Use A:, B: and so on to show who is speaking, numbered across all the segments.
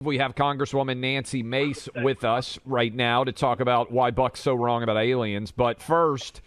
A: We have Congresswoman Nancy Mace with us right now to talk about why Buck's so wrong about aliens. But first,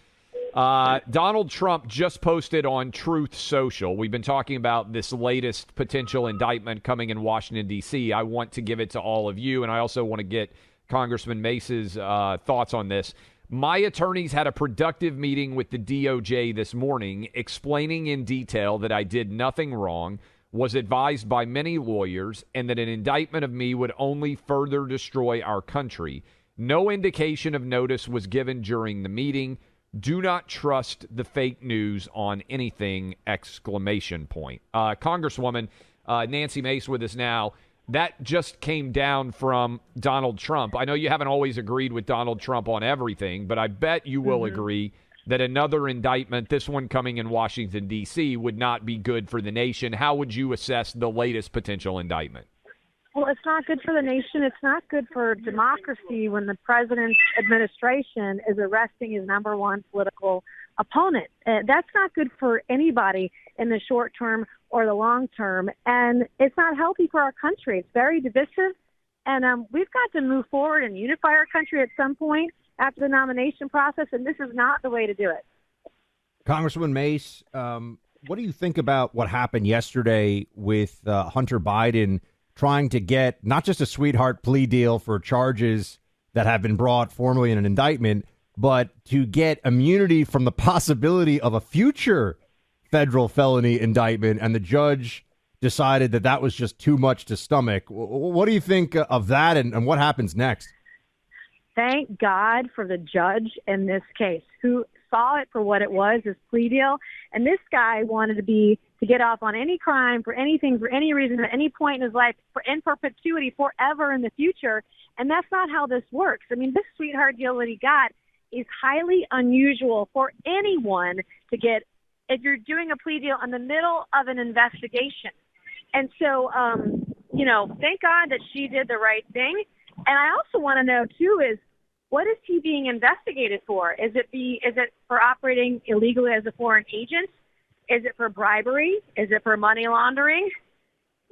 A: Donald Trump just posted on Truth Social. We've been talking about this latest potential indictment coming in Washington, D.C. I want to give it to all of you, and I also want to get Congressman Mace's thoughts on this. My attorneys had a productive meeting with the DOJ this morning, explaining in detail that I did nothing wrong, was advised by many lawyers, and that an indictment of me would only further destroy our country. No indication of notice was given during the meeting. Do not trust the fake news on anything, ! Congresswoman Nancy Mace with us now. That just came down from Donald Trump. I know you haven't always agreed with Donald Trump on everything, but I bet you will agree that another indictment, this one coming in Washington, D.C., would not be good for the nation. How would you assess the latest potential indictment?
B: Well, it's not good for the nation. It's not good for democracy when the president's administration is arresting his number one political opponent. That's not good for anybody in the short term or the long term. And it's not healthy for our country. It's very divisive. And we've got to move forward and unify our country at some point after the nomination process, and this is not the way to do it.
C: Congresswoman Mace, what do you think about what happened yesterday with Hunter Biden trying to get not just a sweetheart plea deal for charges that have been brought formally in an indictment, but to get immunity from the possibility of a future federal felony indictment, and the judge decided that that was just too much to stomach? What do you think of that, and what happens next?
B: Thank God for the judge in this case who saw it for what it was, his plea deal. And this guy wanted to get off on any crime for anything, for any reason, at any point in his life, in perpetuity, forever in the future. And that's not how this works. I mean, this sweetheart deal that he got is highly unusual for anyone to get if you're doing a plea deal in the middle of an investigation. And so, thank God that she did the right thing. And I also want to know, too, is what is he being investigated for? Is it for operating illegally as a foreign agent? Is it for bribery? Is it for money laundering,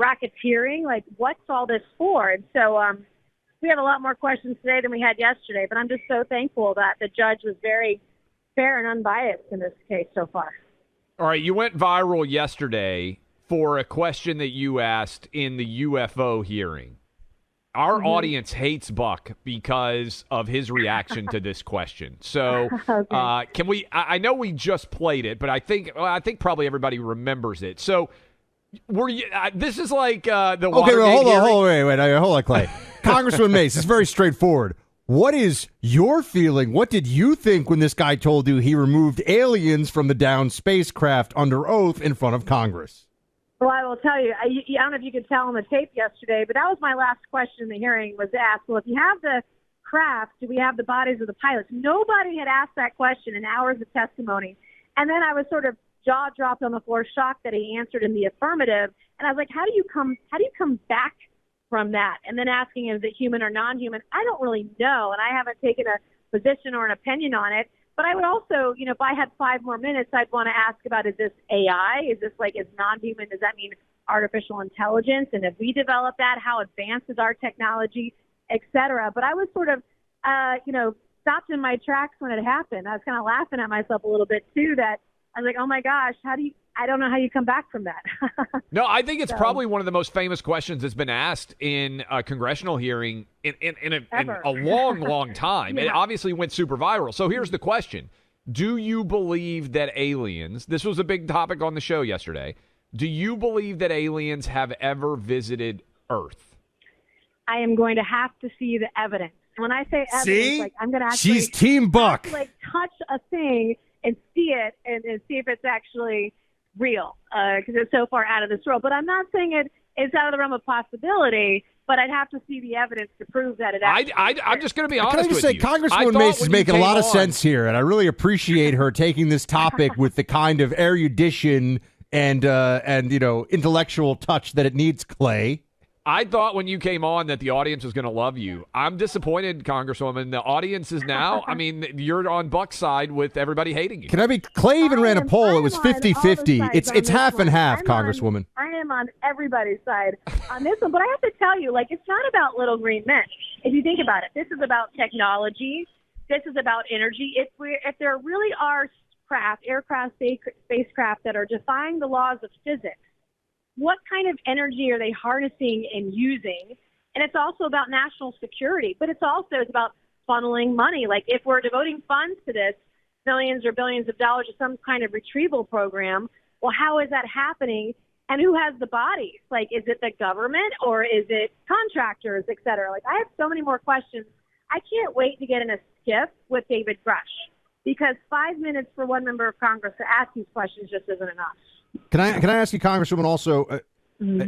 B: racketeering? Like, what's all this for? And so we have a lot more questions today than we had yesterday, but I'm just so thankful that the judge was very fair and unbiased in this case so far.
A: All right, you went viral yesterday for a question that you asked in the UFO hearing. Our audience hates Buck because of his reaction to this question. So
B: Okay.
A: Can we – I know we just played it, but I think probably everybody remembers it. So were you this is like the
C: Okay,
A: Watergate
C: well, hold on, Clay. Congressman Mace, it's very straightforward. What is your feeling? What did you think when this guy told you he removed aliens from the downed spacecraft under oath in front of Congress?
B: Well, I will tell you, I don't know if you could tell on the tape yesterday, but that was my last question in the hearing, was asked, well, if you have the craft, do we have the bodies of the pilots? Nobody had asked that question in hours of testimony. And then I was sort of jaw dropped on the floor, shocked that he answered in the affirmative. And I was like, how do you come back from that? And then asking, is it human or non-human? I don't really know, and I haven't taken a position or an opinion on it. But I would also, if I had 5 more minutes, I'd want to ask about, is this AI? Is this is non-human? Does that mean artificial intelligence? And if we develop that, how advanced is our technology, et cetera? But I was sort of, stopped in my tracks when it happened. I was kind of laughing at myself a little bit, too, that I was like, oh, my gosh, I don't know how you come back from that.
A: No, I think it's probably one of the most famous questions that's been asked in a congressional hearing in a long, long time.
B: Yeah.
A: It obviously went super viral. So here's the question. Do you believe that aliens, this was a big topic on the show yesterday, do you believe that aliens have ever visited Earth?
B: I am going to have to see the evidence. When I say evidence, I'm going to actually
C: she's Team Buck.
B: Touch a thing and see it and see if it's actually real, because it's so far out of this world. But I'm not saying it's out of the realm of possibility, but I'd have to see the evidence to prove that it actually
A: I'm just going to be honest with you.
C: Can I just say, Congresswoman Mace is making a lot of sense here, and I really appreciate her taking this topic with the kind of erudition and intellectual touch that it needs, Clay.
A: I thought when you came on that the audience was going to love you. I'm disappointed, Congresswoman. The audience is now, I mean, you're on Buck's side with everybody hating you.
C: Can I be? Clay even ran a poll. It was 50-50. It's half and half, Congresswoman.
B: I am on everybody's side on this one. But I have to tell you, like, it's not about little green men. If you think about it, this is about technology. This is about energy. If there really are aircraft, spacecraft that are defying the laws of physics, what kind of energy are they harnessing and using? And it's also about national security, but it's about funneling money. Like, if we're devoting funds to this, millions or billions of dollars to some kind of retrieval program, well, how is that happening? And who has the bodies? Like, is it the government or is it contractors, et cetera? Like, I have so many more questions. I can't wait to get in a skiff with David Grush, because 5 minutes for one member of Congress to ask these questions just isn't enough.
C: Can I ask you, Congresswoman, also,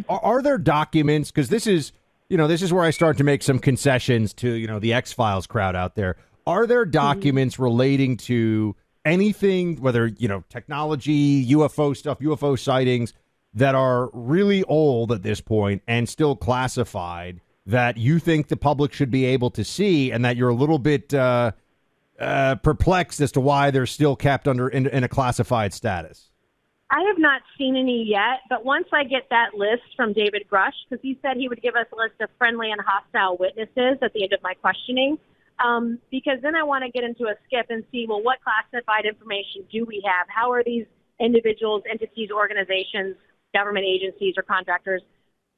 C: are there documents, because this is where I start to make some concessions to, the X-Files crowd out there. Are there documents relating to anything, whether, technology, UFO stuff, UFO sightings, that are really old at this point and still classified, that you think the public should be able to see, and that you're a little bit perplexed as to why they're still kept in a classified status?
B: I have not seen any yet, but once I get that list from David Grush, because he said he would give us a list of friendly and hostile witnesses at the end of my questioning, because then I want to get into a skip and see, well, what classified information do we have? How are these individuals, entities, organizations, government agencies, or contractors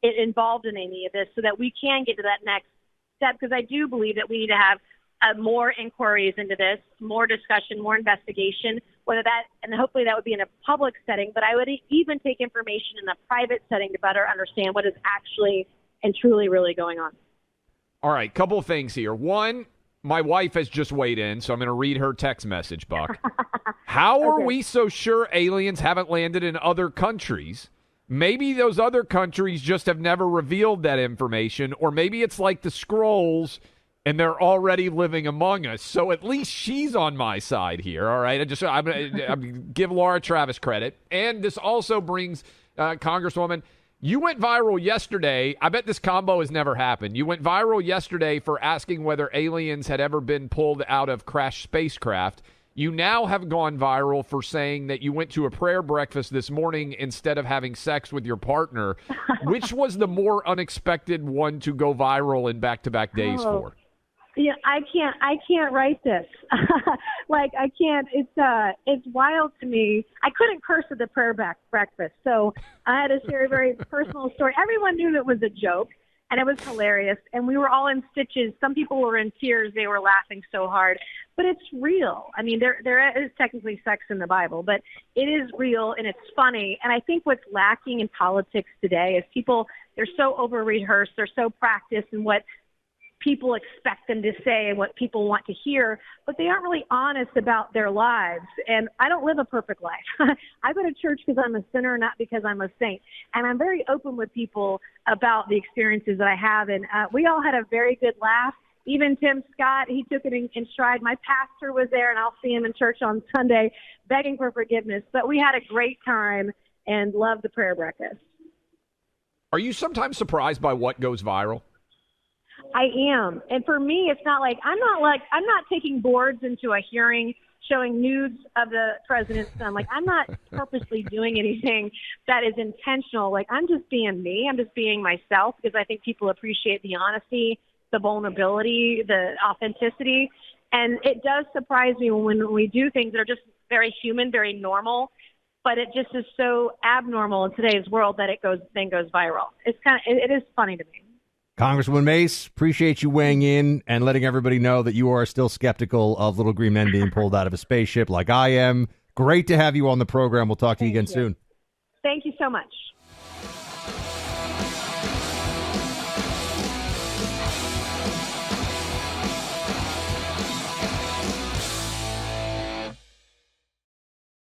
B: involved in any of this, so that we can get to that next step? Because I do believe that we need to have more inquiries into this, more discussion, more investigation, and hopefully that would be in a public setting, but I would even take information in a private setting to better understand what is actually and truly really going on.
A: All right, couple of things here. One, my wife has just weighed in, so I'm going to read her text message, Buck. How are we so sure aliens haven't landed in other countries? Maybe those other countries just have never revealed that information, or maybe it's like the Skrulls and they're already living among us. So at least she's on my side here, all right? I'm gonna give Laura Travis credit. And this also brings, Congresswoman, you went viral yesterday. I bet this combo has never happened. You went viral yesterday for asking whether aliens had ever been pulled out of crashed spacecraft. You now have gone viral for saying that you went to a prayer breakfast this morning instead of having sex with your partner. Which was the more unexpected one to go viral in back-to-back days for?
B: Yeah, I can't write this. Like, I can't. It's wild to me. I couldn't curse at the prayer breakfast, so I had to share a very personal story. Everyone knew it was a joke, and it was hilarious, and we were all in stitches. Some people were in tears. They were laughing so hard, but it's real. I mean, there is technically sex in the Bible, but it is real, and it's funny. And I think what's lacking in politics today is people, they're so over-rehearsed, they're so practiced in what people expect them to say and what people want to hear, but they aren't really honest about their lives. And I don't live a perfect life. I go to church because I'm a sinner, not because I'm a saint. And I'm very open with people about the experiences that I have. And we all had a very good laugh. Even Tim Scott, he took it in stride. My pastor was there, and I'll see him in church on Sunday begging for forgiveness. But we had a great time and loved the prayer breakfast.
A: Are you sometimes surprised by what goes viral?
B: I am. And for me, it's not like, I'm not taking boards into a hearing showing nudes of the president's son. Like, I'm not purposely doing anything that is intentional. Like, I'm just being me. I'm just being myself, because I think people appreciate the honesty, the vulnerability, the authenticity. And it does surprise me when we do things that are just very human, very normal, but it just is so abnormal in today's world that it goes viral. It is funny to me.
C: Congresswoman Mace, appreciate you weighing in and letting everybody know that you are still skeptical of little green men being pulled out of a spaceship like I am. Great to have you on the program. We'll talk to you again soon.
B: Thank you so much.